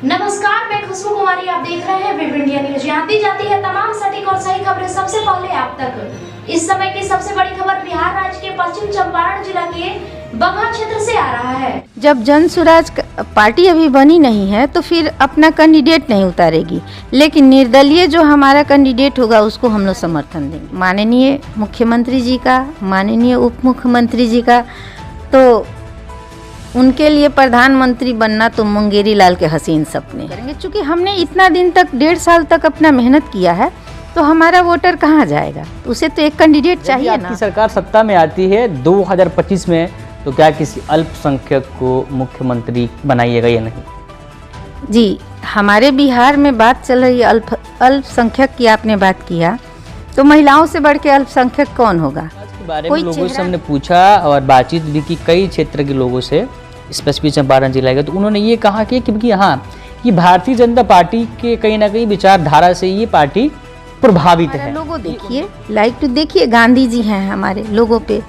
नमस्कार, मैं खुशबू कुमारी। आप देख रहे हैं वेब इंडिया न्यूज। यहाँ दी जाती है तमाम सटीक और सही खबरें सबसे पहले आप तक। इस समय की सबसे बड़ी खबर बिहार राज्य के पश्चिम चंपारण जिला के बगहा क्षेत्र से आ रहा है। जब जन सुराज पार्टी अभी बनी नहीं है तो फिर अपना कैंडिडेट नहीं उतारेगी, लेकिन निर्दलीय जो हमारा कैंडिडेट होगा उसको हम लोग समर्थन देंगे। माननीय मुख्यमंत्री जी का, माननीय उप मुख्यमंत्री जी का, तो उनके लिए प्रधानमंत्री बनना तो मुंगेरी लाल के हसीन सपने करेंगे। चूँकि हमने इतना दिन तक 1.5 साल तक अपना मेहनत किया है, तो हमारा वोटर कहाँ जाएगा? उसे तो एक कैंडिडेट चाहिए ना। आपकी सरकार सत्ता में आती है 2025 में, तो क्या किसी अल्पसंख्यक को मुख्यमंत्री बनाइएगा या नहीं? जी, हमारे बिहार में बात चल रही है अल्पसंख्यक की। आपने बात किया तो महिलाओं से बढ़ के अल्पसंख्यक कौन होगा? इसके बारे में लोगों से हमने पूछा और बातचीत भी की कई क्षेत्र के लोगों से, स्पेसिफिक चंपारण जिला का। तो उन्होंने ये कहा कि क्योंकि हाँ, कि भारतीय जनता पार्टी के कहीं ना कहीं विचारधारा से ये पार्टी प्रभावित है। लोगों देखिए, लाइक टू देखिए, गांधी जी हैं हमारे लोगों पे,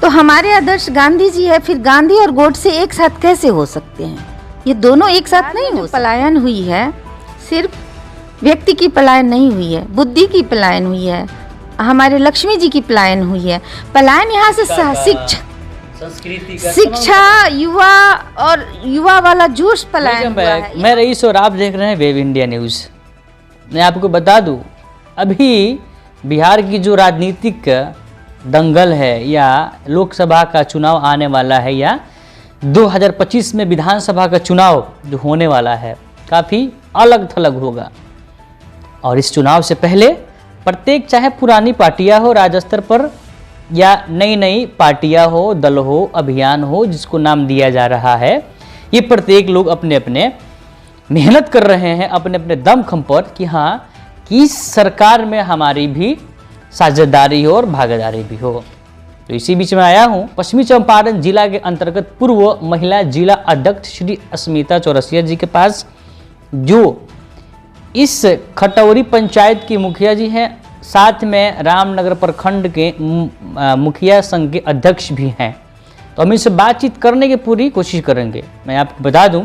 तो हमारे आदर्श गांधी जी है। फिर गांधी और गोडसे एक साथ कैसे हो सकते हैं? ये दोनों एक साथ नहीं हो। पलायन हुई है, सिर्फ व्यक्ति की पलायन नहीं हुई है, बुद्धि की पलायन हुई है, हमारे लक्ष्मी जी की पलायन हुई है। पलायन यहाँ से शिक्षा, युवा वाला जोश पलायन हुआ है। मैं रईस और आप देख रहे हैं वेब इंडिया न्यूज। मैं आपको बता दूं, अभी बिहार की जो राजनीतिक दंगल है या लोकसभा का चुनाव आने वाला है या 2025 में विधानसभा का चुनाव जो होने वाला है, काफ़ी अलग थलग होगा। और इस चुनाव से पहले प्रत्येक, चाहे पुरानी पार्टियां हो राज्य स्तर पर या नई नई पार्टियां हो, दल हो, अभियान हो, जिसको नाम दिया जा रहा है, ये प्रत्येक लोग अपने अपने मेहनत कर रहे हैं अपने अपने दमखम पर कि हाँ, कि सरकार में हमारी भी साझेदारी हो और भागीदारी भी हो। तो इसी बीच में आया हूँ पश्चिमी चंपारण जिला के अंतर्गत पूर्व महिला जिला अध्यक्ष श्री अस्मिता चौरसिया जी के पास, जो इस खटौरी पंचायत की मुखिया जी हैं, साथ में रामनगर प्रखंड के मुखिया संघ के अध्यक्ष भी हैं। तो हम इनसे बातचीत करने की पूरी कोशिश करेंगे। मैं आपको बता दूं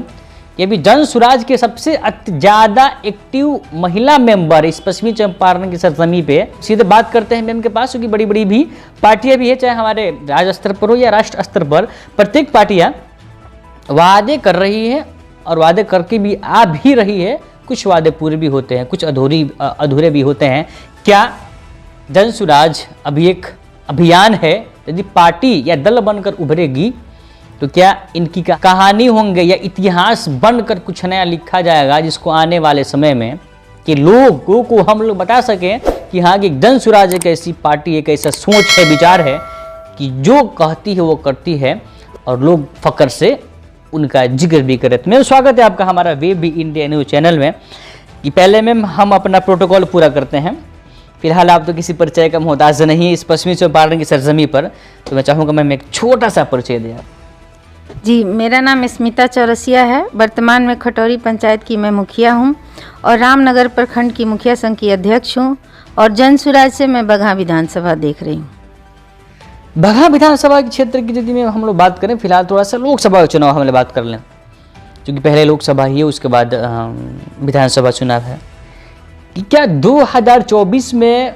कि अभी जन सुराज के सबसे ज़्यादा एक्टिव महिला मेंबर इस पश्चिमी चंपारण की सरजमी पे सीधे बात करते हैं मैम के पास, क्योंकि बड़ी बड़ी भी पार्टियां भी है, चाहे हमारे राज्य स्तर पर हो या राष्ट्र स्तर पर। प्रत्येक पार्टियां वादे कर रही है और वादे करके भी आ भी रही है। कुछ वादे पूरे भी होते हैं, कुछ अधूरे भी होते हैं। क्या जन सुराज अभी एक अभियान है? यदि पार्टी या दल बनकर उभरेगी तो क्या इनकी कहानी होंगे या इतिहास बनकर कुछ नया लिखा जाएगा, जिसको आने वाले समय में कि लोगों को हम लोग बता सकें कि हाँ, कि जन सुराज एक ऐसी पार्टी, एक ऐसा सोच है, विचार है कि जो कहती है वो करती है और लोग फक्र से उनका जिक्र भी करें। तो मैम, स्वागत है आपका हमारा वेब इंडिया न्यूज चैनल में। कि पहले मैम हम अपना प्रोटोकॉल पूरा करते हैं। फिलहाल आप तो किसी परिचय का मोहताज नहीं इस पश्चिमी चंपारण की सरजमी पर, तो मैं चाहूँगा मैम एक छोटा सा परिचय दें आप। जी, मेरा नाम स्मिता चौरसिया है। वर्तमान में खटौरी पंचायत की मैं मुखिया हूँ और रामनगर प्रखंड की मुखिया संघ की अध्यक्ष हूँ, और जन सुराज से मैं बगहा विधानसभा देख रही हूँ। बगहा विधानसभा के क्षेत्र की यदि में हम लोग बात करें, फिलहाल थोड़ा सा लोकसभा चुनाव हम लोग बात कर लें, क्योंकि पहले लोकसभा ही है, उसके बाद विधानसभा चुनाव है। कि क्या 2024 में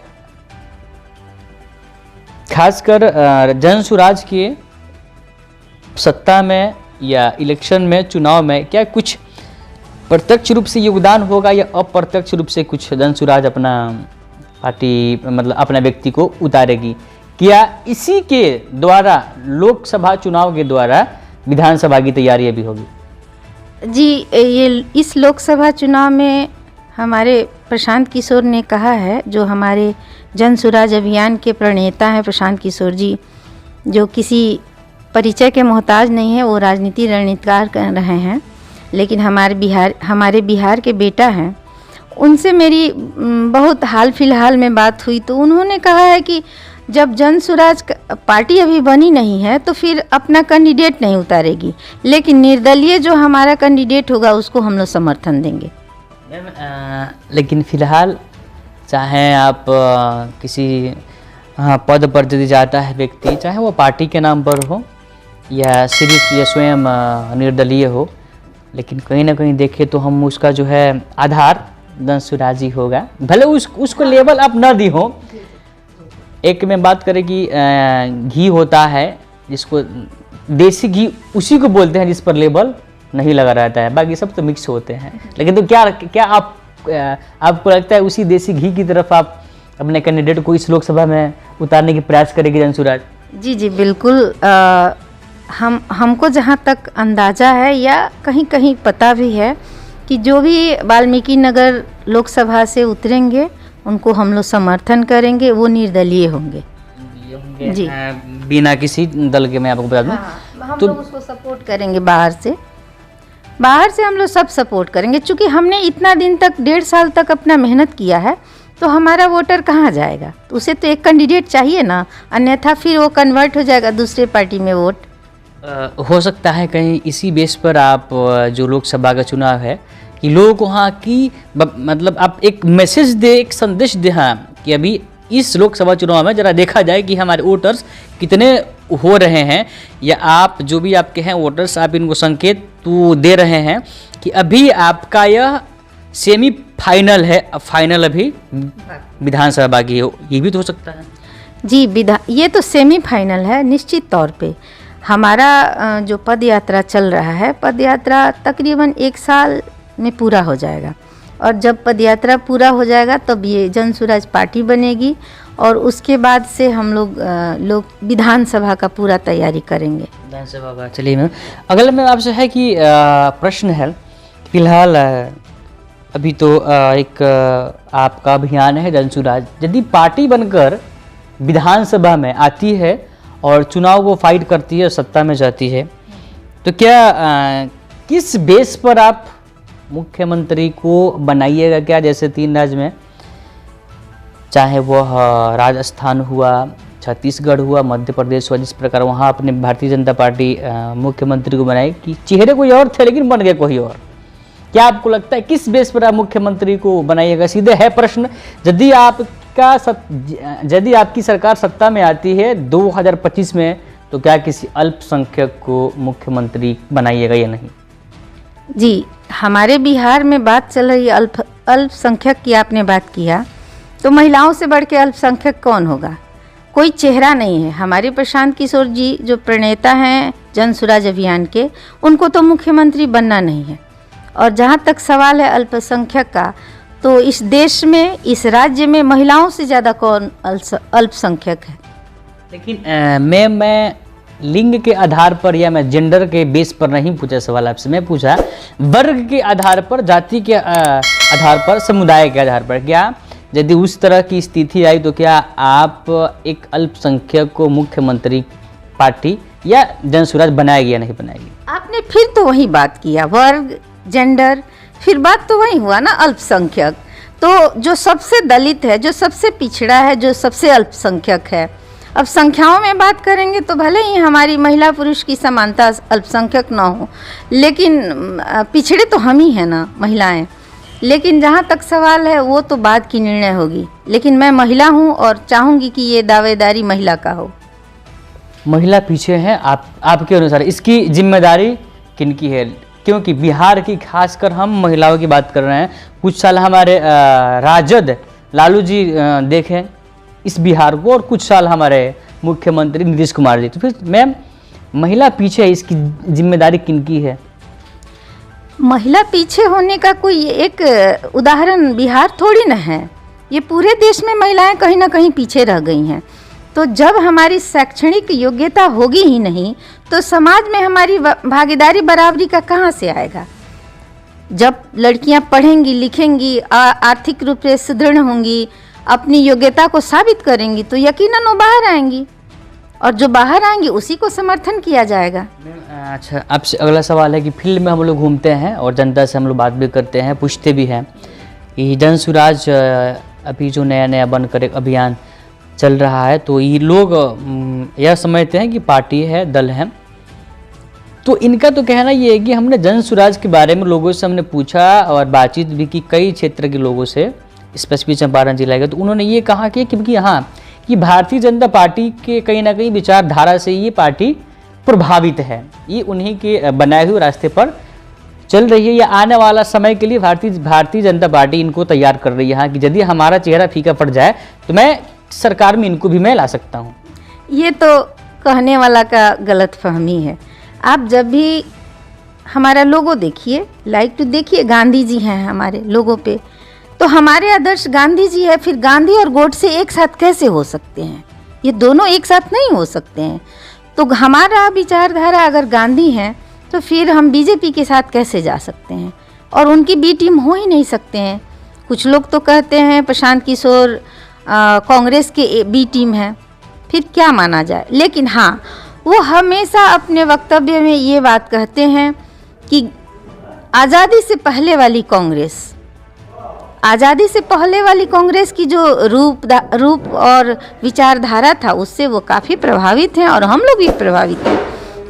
खासकर जन सुराज के सत्ता में या इलेक्शन में, चुनाव में, क्या कुछ प्रत्यक्ष रूप से योगदान होगा या अप्रत्यक्ष रूप से कुछ जन सुराज अपना पार्टी, मतलब अपना व्यक्ति को उतारेगी? क्या इसी के द्वारा लोकसभा चुनाव के द्वारा विधानसभा की तैयारियां भी होगी? जी, ये इस लोकसभा चुनाव में हमारे प्रशांत किशोर ने कहा है, जो हमारे जन सुराज अभियान के प्रणेता हैं प्रशांत किशोर जी, जो किसी परिचय के मोहताज नहीं है, वो राजनीति रणनीतिकार कर रहे हैं, लेकिन हमारे बिहार के बेटा हैं। उनसे मेरी बहुत हाल फिलहाल में बात हुई, तो उन्होंने कहा है कि जब जन सुराज पार्टी अभी बनी नहीं है तो फिर अपना कैंडिडेट नहीं उतारेगी, लेकिन निर्दलीय जो हमारा कैंडिडेट होगा उसको हम लोग समर्थन देंगे। लेकिन फिलहाल चाहे आप किसी पद पर यदि जाता है व्यक्ति, चाहे वो पार्टी के नाम पर हो या सिर्फ ये स्वयं निर्दलीय हो, लेकिन कहीं ना कहीं देखें तो हम उसका जो है आधार जन ही होगा, भले उसको लेबल आप न दी हो। एक में बात करें कि घी होता है जिसको देसी घी उसी को बोलते हैं जिस पर लेबल नहीं लगा रहता है, बाकी सब तो मिक्स होते हैं। लेकिन तो क्या आपको लगता है उसी देसी घी की तरफ आप अपने कैंडिडेट को इस लोकसभा में उतारने की प्रयास करेगी जनसुराज? जी जी बिल्कुल। हमको जहाँ तक अंदाज़ा है या कहीं कहीं पता भी है कि जो भी वाल्मीकि नगर लोकसभा से उतरेंगे उनको हम लोग समर्थन करेंगे, वो निर्दलीय होंगे जी, बिना किसी दल के। मैं आपको बता दूं हम लोग उसको सपोर्ट करेंगे बाहर से हम लोग सब सपोर्ट करेंगे, क्योंकि हमने इतना दिन तक 1.5 साल तक अपना मेहनत किया है, तो हमारा वोटर कहाँ जाएगा? तो उसे तो एक कैंडिडेट चाहिए ना, अन्यथा फिर वो कन्वर्ट हो जाएगा दूसरे पार्टी में वोट। हो सकता है कहीं इसी बेस पर आप जो लोकसभा का चुनाव है कि लोगों को हाँ की मतलब आप एक मैसेज दे, एक संदेश दे हाँ कि अभी इस लोकसभा चुनाव में जरा देखा जाए कि हमारे वोटर्स कितने हो रहे हैं, या आप जो भी आपके हैं वोटर्स आप इनको संकेत तो दे रहे हैं कि अभी आपका यह सेमी फाइनल है, फाइनल अभी विधानसभा बाकी है, ये भी तो हो सकता है जी। ये तो सेमी फाइनल है निश्चित तौर पे। हमारा जो पद यात्रा चल रहा है, पद यात्रा तकरीबन 1 साल में पूरा हो जाएगा, और जब पद यात्रा पूरा हो जाएगा तब ये जनसुराज पार्टी बनेगी, और उसके बाद से हम लोग विधानसभा का पूरा तैयारी करेंगे। विधानसभा का चलिए मैम, अगला में आपसे है कि प्रश्न है फिलहाल अभी तो एक आपका अभियान है जनसुराज, यदि पार्टी बनकर विधानसभा में आती है और चुनाव को फाइट करती है, सत्ता में जाती है, तो क्या किस बेस पर आप मुख्यमंत्री को बनाइएगा? क्या जैसे 3 राज्य में, चाहे वह राजस्थान हुआ, छत्तीसगढ़ हुआ, मध्य प्रदेश हुआ, जिस प्रकार वहाँ अपने भारतीय जनता पार्टी मुख्यमंत्री को बनाई कि चेहरे कोई और थे लेकिन बन गए कोई और, क्या आपको लगता है किस बेस पर आप मुख्यमंत्री को बनाइएगा? सीधे है प्रश्न। यदि आपकी सरकार सत्ता में आती है 2025 में, तो क्या किसी अल्पसंख्यक को मुख्यमंत्री बनाइएगा या नहीं? जी, हमारे बिहार में बात चल रही है अल्पसंख्यक की, आपने बात किया, तो महिलाओं से बढ़ के अल्पसंख्यक कौन होगा? कोई चेहरा नहीं है। हमारे प्रशांत किशोर जी जो प्रणेता हैं जनसुराज अभियान के, उनको तो मुख्यमंत्री बनना नहीं है। और जहाँ तक सवाल है अल्पसंख्यक का, तो इस देश में, इस राज्य में महिलाओं से ज़्यादा कौन अल्पसंख्यक है? लेकिन मैं लिंग के आधार पर या मैं जेंडर के बेस पर नहीं पूछा सवाल आपसे, मैं पूछा वर्ग के आधार पर, जाति के आधार पर, समुदाय के आधार पर। क्या यदि उस तरह की स्थिति आई तो क्या आप एक अल्पसंख्यक को मुख्यमंत्री पार्टी या जनसुराज बनाएगी या नहीं बनाएगी? आपने फिर तो वही बात किया, वर्ग, जेंडर, फिर बात तो वही हुआ ना, अल्पसंख्यक। तो जो सबसे दलित है, जो सबसे पिछड़ा है, जो सबसे अल्पसंख्यक है, अब संख्याओं में बात करेंगे तो भले ही हमारी महिला पुरुष की समानता अल्पसंख्यक ना हो, लेकिन पिछड़े तो हम ही हैं ना, महिलाएं। लेकिन जहाँ तक सवाल है वो तो बाद की निर्णय होगी, लेकिन मैं महिला हूँ और चाहूँगी कि ये दावेदारी महिला का हो। महिला पीछे हैं आपके अनुसार, इसकी जिम्मेदारी किनकी है? क्योंकि बिहार की खासकर हम महिलाओं की बात कर रहे हैं, कुछ साल हमारे राजद लालू जी देखें इस बिहार को, और कुछ साल हमारे मुख्यमंत्री नीतीश कुमार जी। तो फिर मैम महिला पीछे है, इसकी जिम्मेदारी किनकी है? महिला पीछे होने का कोई एक उदाहरण बिहार थोड़ी ना है, ये पूरे देश में महिलाएं कहीं ना कहीं पीछे रह गई हैं। तो जब हमारी शैक्षणिक योग्यता होगी ही नहीं, तो समाज में हमारी भागीदारी बराबरी का कहाँ से आएगा? जब लड़कियां पढ़ेंगी, लिखेंगी, आर्थिक रूप से सुदृढ़ होंगी, अपनी योग्यता को साबित करेंगी, तो यकीनन वो बाहर आएंगी, और जो बाहर आएंगे उसी को समर्थन किया जाएगा। अच्छा, आपसे अगला सवाल है कि फील्ड में हम लोग घूमते हैं और जनता से हम लोग बात भी करते हैं, पूछते भी हैं कि जनसुराज अभी जो नया बनकर एक अभियान चल रहा है, तो ये लोग यह समझते हैं कि पार्टी है, दल है। तो इनका तो कहना ये है कि हमने जनसुराज के बारे में लोगों से हमने पूछा और बातचीत भी की कई क्षेत्र के लोगों से, स्पेसिफिक चंपारण जिला के, तो उन्होंने ये कहा कि हाँ कि भारतीय जनता पार्टी के कहीं ना कहीं विचारधारा से ये पार्टी प्रभावित है, ये उन्हीं के बनाए हुए रास्ते पर चल रही है या आने वाला समय के लिए भारतीय जनता पार्टी इनको तैयार कर रही है हाँ, कि यदि हमारा चेहरा फीका पड़ जाए तो मैं सरकार में इनको भी मैं ला सकता हूँ? ये तो कहने वाला का गलत फहमी है। आप जब भी हमारा लोगो देखिए, लाइक टू देखिए, गांधी जी हैं हमारे लोगों पे, तो हमारे आदर्श गांधी जी है। फिर गांधी और गोडसे एक साथ कैसे हो सकते हैं? ये दोनों एक साथ नहीं हो सकते हैं। तो हमारा विचारधारा अगर गांधी है तो फिर हम बीजेपी के साथ कैसे जा सकते हैं? और उनकी बी टीम हो ही नहीं सकते हैं। कुछ लोग तो कहते हैं प्रशांत किशोर कांग्रेस के बी टीम है, फिर क्या माना जाए? लेकिन हाँ, वो हमेशा अपने वक्तव्य में ये बात कहते हैं कि आज़ादी से पहले वाली कांग्रेस, आज़ादी से पहले वाली कांग्रेस की जो रूप और विचारधारा था उससे वो काफ़ी प्रभावित हैं और हम लोग भी प्रभावित हैं।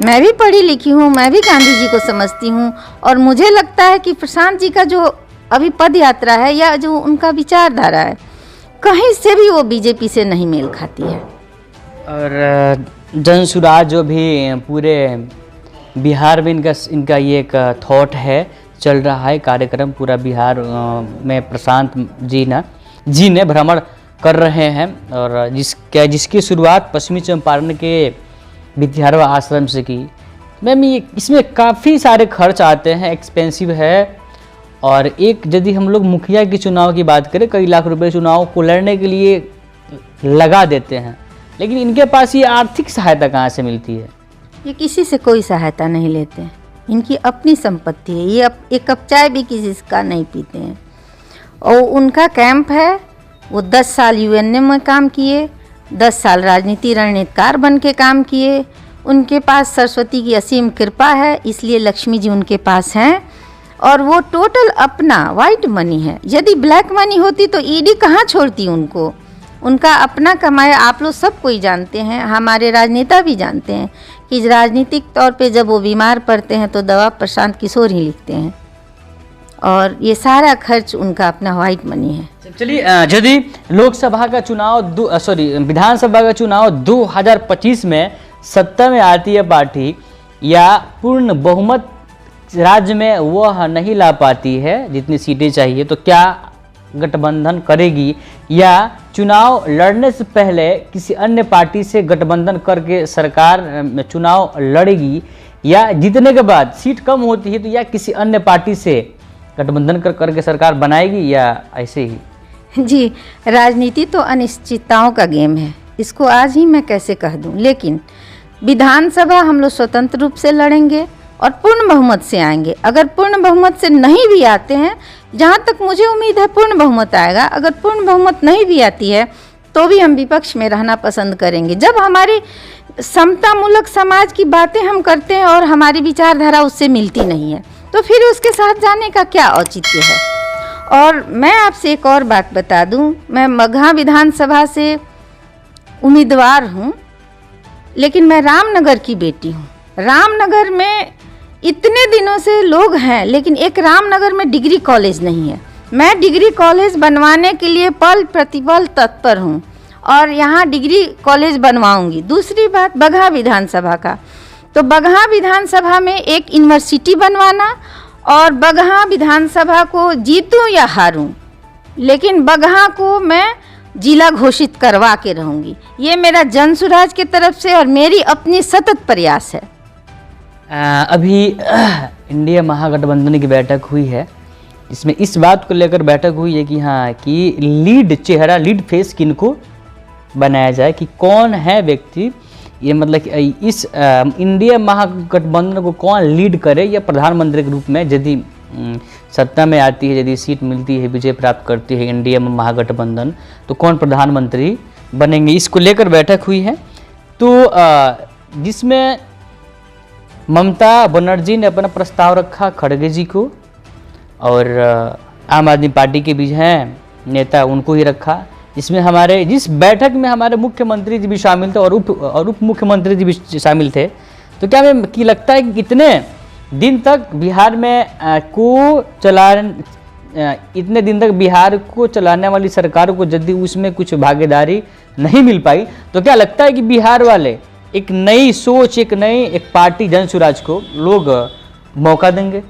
मैं भी पढ़ी लिखी हूँ, मैं भी गांधी जी को समझती हूँ और मुझे लगता है कि प्रशांत जी का जो अभी पद यात्रा है या जो उनका विचारधारा है, कहीं से भी वो बीजेपी से नहीं मेल खाती है। और जनसुराज जो भी पूरे बिहार में इनका ये एक थॉट है, चल रहा है कार्यक्रम पूरा बिहार में प्रशांत जी ने भ्रमण कर रहे हैं और जिसकी शुरुआत पश्चिमी चंपारण के विद्यारवा आश्रम से की। मैम ये इसमें काफ़ी सारे खर्च आते हैं, एक्सपेंसिव है। और एक यदि हम लोग मुखिया के चुनाव की बात करें, कई लाख रुपए चुनाव को लड़ने के लिए लगा देते हैं, लेकिन इनके पास ये आर्थिक सहायता कहाँ से मिलती है? ये किसी से कोई सहायता नहीं लेते हैं, इनकी अपनी संपत्ति है। ये एक कप चाय भी किसी का नहीं पीते हैं। और उनका कैंप है, वो 10 साल यूएनए में काम किए, 10 साल राजनीति रणनीतिकार बन के काम किए। उनके पास सरस्वती की असीम कृपा है, इसलिए लक्ष्मी जी उनके पास हैं। और वो टोटल अपना वाइट मनी है। यदि ब्लैक मनी होती तो ईडी कहाँ छोड़ती उनको? उनका अपना कमाया आप लोग सब कोई जानते हैं, हमारे राजनेता भी जानते हैं कि राजनीतिक तौर पे जब वो बीमार पड़ते हैं तो दवा प्रशांत किशोर ही लिखते हैं और ये सारा खर्च उनका अपना वाइट मनी है। चलिए, यदि लोकसभा का चुनाव विधानसभा का चुनाव 2025 में सत्ता में आती है पार्टी या पूर्ण बहुमत राज्य में वह नहीं ला पाती है जितनी सीटें चाहिए, तो क्या गठबंधन करेगी या चुनाव लड़ने से पहले किसी अन्य पार्टी से गठबंधन करके सरकार में चुनाव लड़ेगी, या जीतने के बाद सीट कम होती है तो या किसी अन्य पार्टी से गठबंधन करके सरकार बनाएगी, या ऐसे ही? जी, राजनीति तो अनिश्चितताओं का गेम है, इसको आज ही मैं कैसे कह दूं। लेकिन विधानसभा हम लोग स्वतंत्र रूप से लड़ेंगे और पूर्ण बहुमत से आएंगे। अगर पूर्ण बहुमत से नहीं भी आते हैं, जहाँ तक मुझे उम्मीद है पूर्ण बहुमत आएगा, अगर पूर्ण बहुमत नहीं भी आती है तो भी हम विपक्ष में रहना पसंद करेंगे। जब हमारी समतामूलक समाज की बातें हम करते हैं और हमारी विचारधारा उससे मिलती नहीं है तो फिर उसके साथ जाने का क्या औचित्य है। और मैं आपसे एक और बात बता दूं, मैं मगहा विधानसभा से उम्मीदवार हूं, लेकिन मैं रामनगर की बेटी हूं। रामनगर में इतने दिनों से लोग हैं, लेकिन एक रामनगर में डिग्री कॉलेज नहीं है। मैं डिग्री कॉलेज बनवाने के लिए पल प्रतिपल तत्पर हूँ और यहाँ डिग्री कॉलेज बनवाऊंगी। दूसरी बात बगहा विधानसभा का, तो बगहा विधानसभा में एक यूनिवर्सिटी बनवाना और बगहा विधानसभा को जीतूं या हारूं, लेकिन बगहा को मैं जिला घोषित करवा के रहूँगी। ये मेरा जनसुराज की तरफ से और मेरी अपनी सतत प्रयास है। अभी इंडिया महागठबंधन की बैठक हुई है, इसमें इस बात को लेकर बैठक हुई है कि हाँ कि लीड चेहरा, लीड फेस किनको बनाया जाए, कि कौन है व्यक्ति, ये मतलब कि इस इंडिया महागठबंधन को कौन लीड करे या प्रधानमंत्री के रूप में यदि सत्ता में आती है, यदि सीट मिलती है, विजय प्राप्त करती है इंडिया महागठबंधन, तो कौन प्रधानमंत्री बनेंगे, इसको लेकर बैठक हुई है। तो जिसमें ममता बनर्जी ने अपना प्रस्ताव रखा खड़गे जी को, और आम आदमी पार्टी के भी हैं नेता, उनको ही रखा। जिसमें जिस बैठक में हमारे मुख्यमंत्री जी भी शामिल थे और उप मुख्यमंत्री जी भी शामिल थे। तो क्या हमें की लगता है कि कितने दिन तक बिहार में इतने दिन तक बिहार को चलाने वाली सरकार को यदि उसमें कुछ भागीदारी नहीं मिल पाई, तो क्या लगता है कि बिहार वाले एक नई सोच, एक पार्टी जनसुराज को लोग मौका देंगे?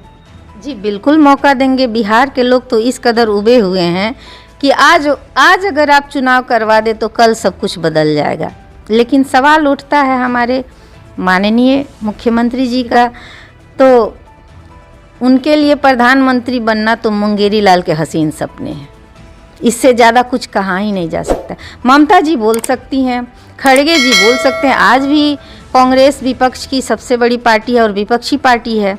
जी बिल्कुल मौका देंगे। बिहार के लोग तो इस कदर उबे हुए हैं कि आज अगर आप चुनाव करवा दे तो कल सब कुछ बदल जाएगा। लेकिन सवाल उठता है हमारे माननीय मुख्यमंत्री जी का, तो उनके लिए प्रधानमंत्री बनना तो मुंगेरी लाल के हसीन सपने हैं, इससे ज़्यादा कुछ कहा ही नहीं जा सकता। ममता जी बोल सकती हैं, खड़गे जी बोल सकते हैं, आज भी कांग्रेस विपक्ष की सबसे बड़ी पार्टी है और विपक्षी पार्टी है,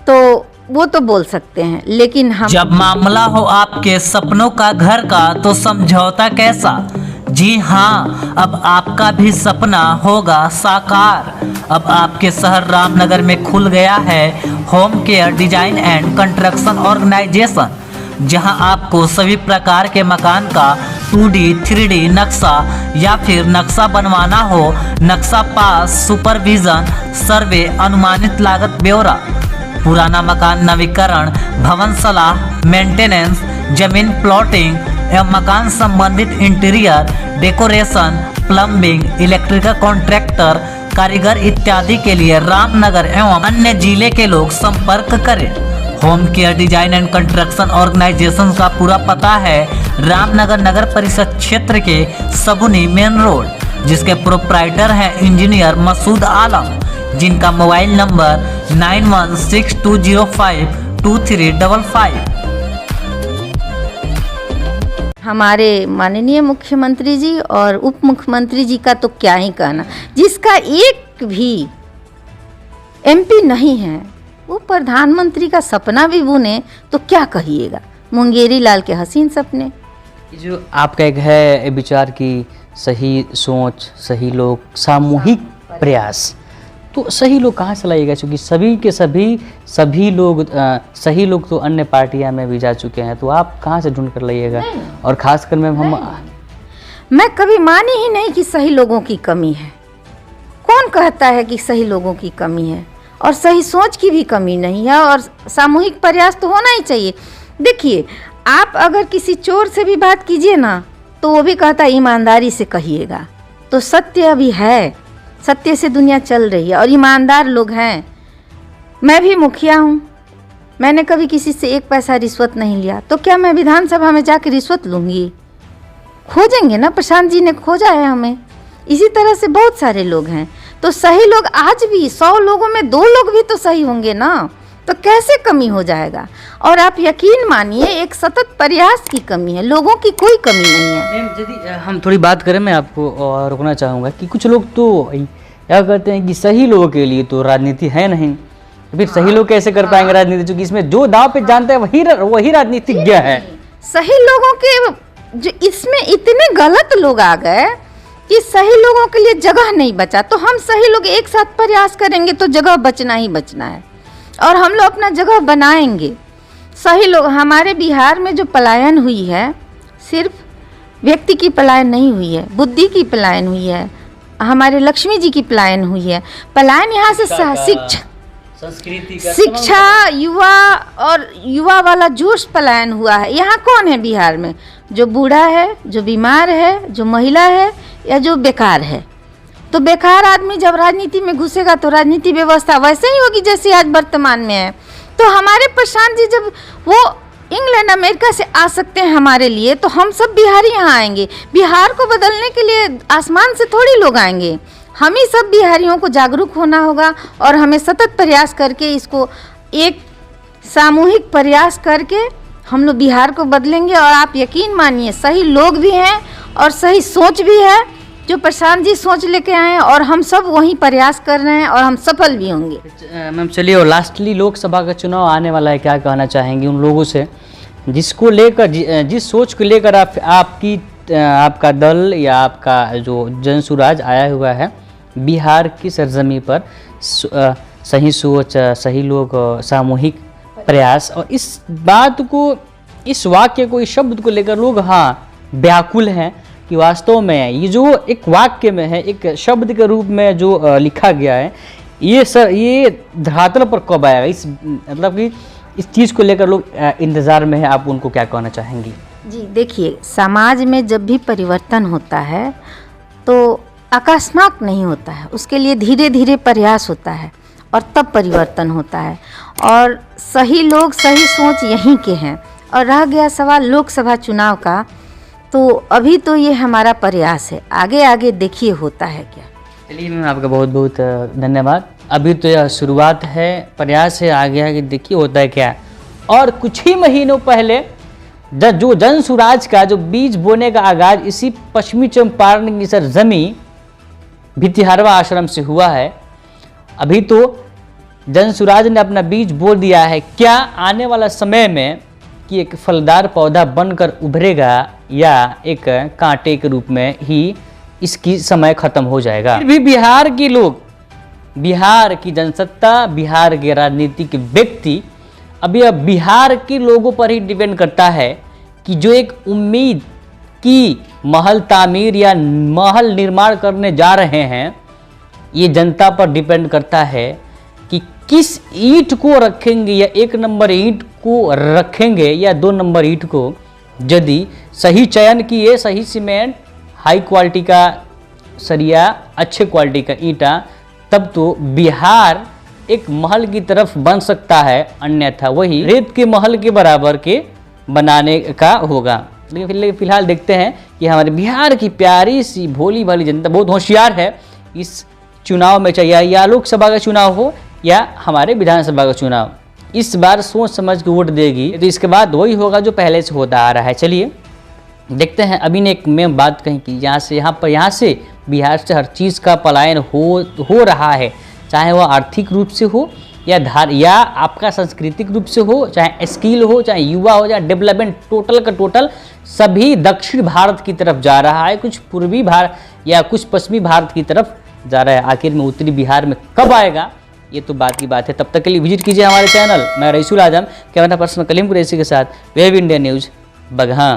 तो वो तो बोल सकते हैं। लेकिन हम जब मामला हो आपके सपनों का घर का तो समझौता कैसा। जी हाँ, अब आपका भी सपना होगा साकार। अब आपके शहर रामनगर में खुल गया है home care design and construction organisation, जहां आपको सभी प्रकार के मकान का 2D 3D नक्शा या फिर नक्शा बनवाना हो, नक्शा पास, सुपरविजन, सर्वे, अनुमानित लागत ब्यौरा, पुराना मकान नवीकरण, भवन सलाह, मेंटेनेंस, जमीन प्लॉटिंग एवं मकान संबंधित interior decoration, plumbing, electrical contractor, कारीगर इत्यादि के लिए रामनगर एवं अन्य जिले के लोग संपर्क करें। Home care design and construction organisation का पूरा पता है रामनगर नगर परिषद क्षेत्र के सबुनी मेन रोड, जिसके प्रोप्राइटर हैं इंजीनियर मसूद आलम, जिनका मोबाइल नंबर 9162052355। हमारे माननीय मुख्यमंत्री जी और उप मुख्यमंत्री जी का तो क्या ही कहना, जिसका एक भी MP नहीं है वो प्रधानमंत्री का सपना भी बुने तो क्या कहिएगा। मुंगेरी लाल के हसीन सपने। जो आपका एक है विचार की सही सोच, सही लोग, सामूहिक प्रयास, तो सही लोग कहाँ से लाइएगा? क्योंकि सभी के सभी लोग सही लोग तो अन्य पार्टियां में भी जा चुके हैं, तो आप कहाँ से ढूंढ कर लाइएगा? और खासकर में मैं कभी मानी ही नहीं कि सही लोगों की कमी है। कौन कहता है कि सही लोगों की कमी है? और सही सोच की भी कमी नहीं है, और सामूहिक प्रयास तो होना ही चाहिए। देखिए, आप अगर किसी चोर से भी बात कीजिए ना तो वो भी कहता है ईमानदारी से कहिएगा, तो सत्य अभी है, सत्य से दुनिया चल रही है और ईमानदार लोग हैं। मैं भी मुखिया हूँ, मैंने कभी किसी से एक पैसा रिश्वत नहीं लिया, तो क्या मैं विधानसभा में जाकर रिश्वत लूँगी? खोजेंगे ना, प्रशांत जी ने खोजा है हमें। इसी तरह से बहुत सारे लोग हैं, तो सही लोग आज भी 100 लोगों में 2 लोग भी तो सही होंगे ना, तो कैसे कमी हो जाएगा? और आप यकीन मानिए एक सतत प्रयास की कमी है, लोगों की कोई कमी नहीं है। मैम, यदि हम थोड़ी बात करें, मैं आपको और रुकना चाहूँगा कि कुछ लोग तो क्या कहते हैं कि सही लोगों के लिए तो राजनीति है नहीं, तो फिर सही लोग कैसे कर पाएंगे राजनीति? क्योंकि इसमें जो दाव पे जानता है वही राजनीतिज्ञ है। सही लोगों के जो इसमें इतने गलत लोग आ गए कि सही लोगों के लिए जगह नहीं बचा, तो हम सही लोग एक साथ प्रयास करेंगे तो जगह बचना ही बचना है, और हम लोग अपना जगह बनाएंगे। सही लोग, हमारे बिहार में जो पलायन हुई है, सिर्फ व्यक्ति की पलायन नहीं हुई है, बुद्धि की पलायन हुई है, हमारे लक्ष्मी जी की पलायन हुई है। पलायन यहाँ से शिक्षा, युवा वाला जोश पलायन हुआ है। यहाँ कौन है बिहार में? जो बूढ़ा है, जो बीमार है, जो महिला है, या जो बेकार है। तो बेकार आदमी जब राजनीति में घुसेगा तो राजनीति व्यवस्था वैसे ही होगी जैसे आज वर्तमान में है। तो हमारे प्रशांत जी जब वो इंग्लैंड अमेरिका से आ सकते हैं हमारे लिए, तो हम सब बिहारी यहाँ आएंगे। बिहार को बदलने के लिए आसमान से थोड़ी लोग आएंगे, हम ही सब बिहारियों को जागरूक होना होगा और हमें सतत प्रयास करके इसको एक सामूहिक प्रयास करके हम लोग बिहार को बदलेंगे। और आप यकीन मानिए सही लोग भी हैं और सही सोच भी है, जो प्रशांत जी सोच लेके आए हैं, और हम सब वही प्रयास कर रहे हैं और हम सफल भी होंगे। मैम चलिए, और लास्टली लोकसभा का चुनाव आने वाला है, क्या कहना चाहेंगे उन लोगों से जिसको लेकर जिस सोच को लेकर आपका दल या आपका जो जनसुराज आया हुआ है बिहार की सरजमी पर? सही सोच, सही लोग, सामूहिक प्रयास, और इस बात को, इस वाक्य को, इस शब्द को लेकर लोग व्याकुल हैं कि वास्तव में ये जो एक वाक्य में है, एक शब्द के रूप में जो लिखा गया है, ये धरातल पर कब आएगा? इस मतलब कि इस चीज़ को लेकर लोग इंतज़ार में है। आप उनको क्या कहना चाहेंगी? जी देखिए, समाज में जब भी परिवर्तन होता है तो अकस्मात नहीं होता है, उसके लिए धीरे धीरे प्रयास होता है। और तब परिवर्तन होता है। और सही लोग, सही सोच यहीं के हैं। और रह गया सवाल लोकसभा चुनाव का, तो अभी तो ये हमारा प्रयास है, आगे आगे देखिए होता है क्या। चलिए मैम, आपका बहुत बहुत धन्यवाद। अभी तो यह शुरुआत है, प्रयास है, आगे आगे देखिए होता है क्या। और कुछ ही महीनों पहले जो जन सुराज का जो बीज बोने का आगाज इसी पश्चिमी चंपारण की सरजमी भितिहारवा आश्रम से हुआ है। अभी तो जन सुराज ने अपना बीज बो दिया है। क्या आने वाला समय में कि एक फलदार पौधा बनकर उभरेगा या एक कांटे के रूप में ही इसकी समय खत्म हो जाएगा। फिर भी बिहार के लोग, बिहार की जनसत्ता, बिहार के राजनीतिक व्यक्ति अभी अब बिहार के लोगों पर ही डिपेंड करता है कि जो एक उम्मीद की महल तामीर या महल निर्माण करने जा रहे हैं, ये जनता पर डिपेंड करता है कि किस ईंट को रखेंगे, या 1 नंबर ईंट को रखेंगे या 2 नंबर ईंट को। यदि सही चयन किए, सही सीमेंट, हाई क्वालिटी का सरिया, अच्छे क्वालिटी का ईंटा, तब तो बिहार एक महल की तरफ बन सकता है, अन्यथा वही रेत के महल के बराबर के बनाने का होगा। लेकिन फिलहाल देखते हैं कि हमारे बिहार की प्यारी सी भोली भाली जनता बहुत होशियार है। इस चुनाव में, चाहे या लोकसभा का चुनाव हो या हमारे विधानसभा का चुनाव, इस बार सोच समझ के वोट देगी, तो इसके बाद वही होगा जो पहले से होता आ रहा है। चलिए देखते हैं। अभी ने एक मैं बात कही कि यहाँ से बिहार से हर चीज़ का पलायन हो रहा है, चाहे वह आर्थिक रूप से हो या आपका सांस्कृतिक रूप से हो, चाहे स्किल हो, चाहे युवा हो, चाहे डेवलपमेंट, टोटल का टोटल सभी दक्षिण भारत की तरफ जा रहा है। कुछ पूर्वी भारत या कुछ पश्चिमी भारत की तरफ जा रहा है। आखिर में उत्तरी बिहार में कब आएगा, ये तो बात की बात है। तब तक के लिए विजिट कीजिए हमारे चैनल। मैं रईसुल आजम, कैमरा पर्सन कलीम कुरैशी के साथ वेब इंडिया न्यूज़ बगहा।